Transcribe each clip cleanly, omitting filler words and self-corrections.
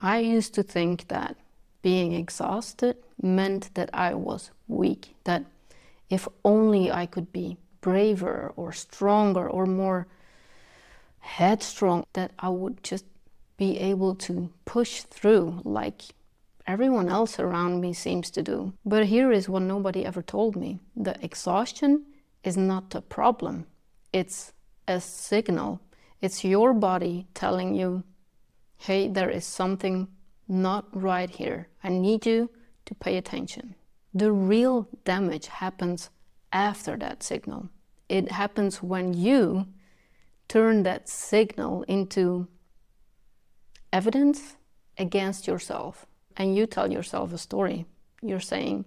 I used to think that being exhausted meant that I was weak, that if only I could be braver or stronger or more headstrong, that I would just be able to push through like everyone else around me seems to do. But here is what nobody ever told me. The exhaustion is not a problem. It's a signal. It's your body telling you, hey, there is something not right here. I need you to pay attention. The real damage happens after that signal. It happens when you turn that signal into evidence against yourself. And you tell yourself a story. You're saying,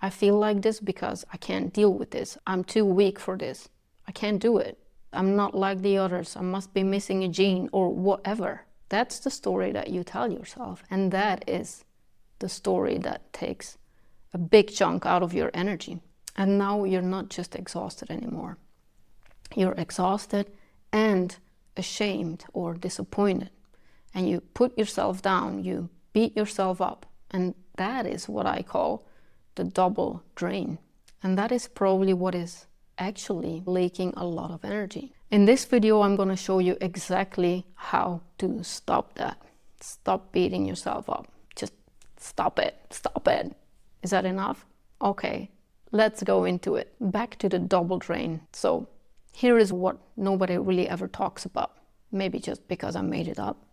I feel like this because I can't deal with this. I'm too weak for this. I can't do it. I'm not like the others. I must be missing a gene or whatever. That's the story that you tell yourself. And that is the story that takes a big chunk out of your energy. And now you're not just exhausted anymore. You're exhausted and ashamed or disappointed. And you put yourself down, you beat yourself up. And that is what I call the double drain. And that is probably what is actually leaking a lot of energy. In this video, I'm going to show you exactly how to stop that. Stop beating yourself up. Just stop it. Stop it. Is that enough? Okay, let's go into it. Back to the double drain. So here is what nobody really ever talks about. Maybe just because I made it up.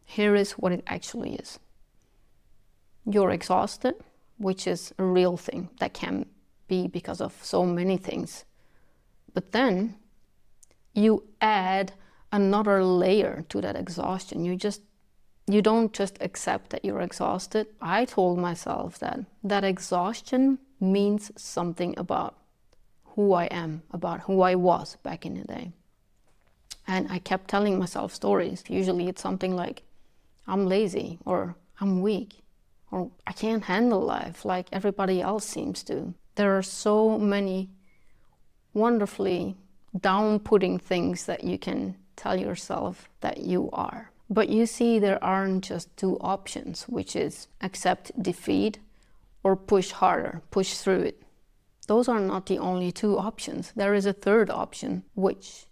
Here is what it actually is. You're exhausted, which is a real thing. That can be because of so many things. But then you add another layer to that exhaustion. You don't just accept that you're exhausted. I told myself that exhaustion means something about who I am, about who I was back in the day. And I kept telling myself stories. Usually it's something like, I'm lazy, or I'm weak, or I can't handle life like everybody else seems to. There are so many wonderfully down-putting things that you can tell yourself that you are. But you see, there aren't just two options, which is accept defeat or push harder, push through it. Those are not the only two options. There is a third option, which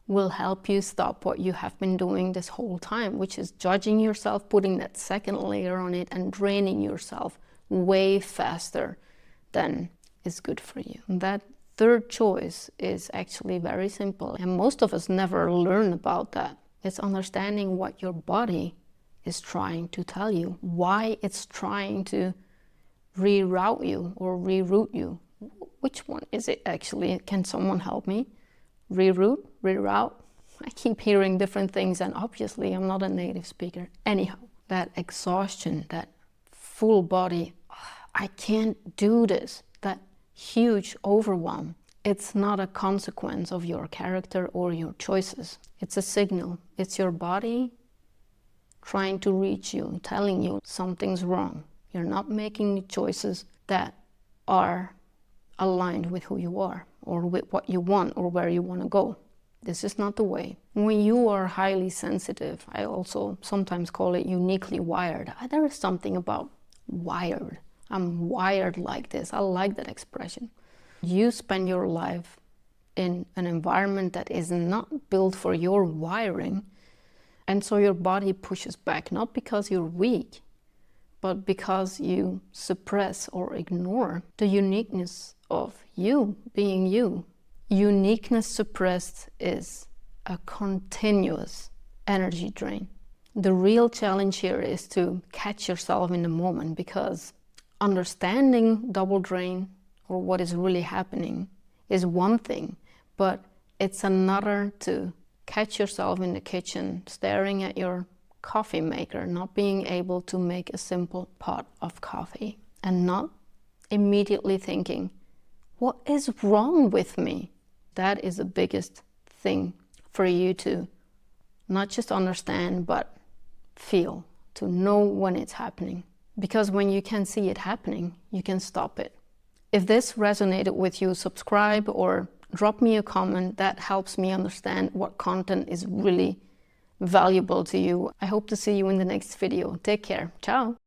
will help you stop what you have been doing this whole time, which is judging yourself, putting that second layer on it, and draining yourself way faster than is good for you. And that third choice is actually very simple, and most of us never learn about that. It's understanding what your body is trying to tell you, why it's trying to reroute you or reroute you. Which one is it actually? Can someone help me? Reroute, reroute. I keep hearing different things, and obviously I'm not a native speaker. Anyhow, that exhaustion, that full body, I can't do this, that huge overwhelm, it's not a consequence of your character or your choices. It's a signal. It's your body trying to reach you, telling you something's wrong. You're not making the choices that are aligned with who you are, or with what you want, or where you want to go. This is not the way. When you are highly sensitive, I also sometimes call it uniquely wired. There is something about wired. I'm wired like this. I like that expression. You spend your life in an environment that is not built for your wiring, and so your body pushes back, not because you're weak, but because you suppress or ignore the uniqueness of you being you. Uniqueness suppressed is a continuous energy drain. The real challenge here is to catch yourself in the moment, because understanding double drain or what is really happening is one thing, but it's another to catch yourself in the kitchen staring at your coffee maker, not being able to make a simple pot of coffee, and not immediately thinking, what is wrong with me? That is the biggest thing for you to not just understand, but feel, to know when it's happening. Because when you can see it happening, you can stop it. If this resonated with you, subscribe or drop me a comment. That helps me understand what content is really valuable to you. I hope to see you in the next video. Take care. Ciao.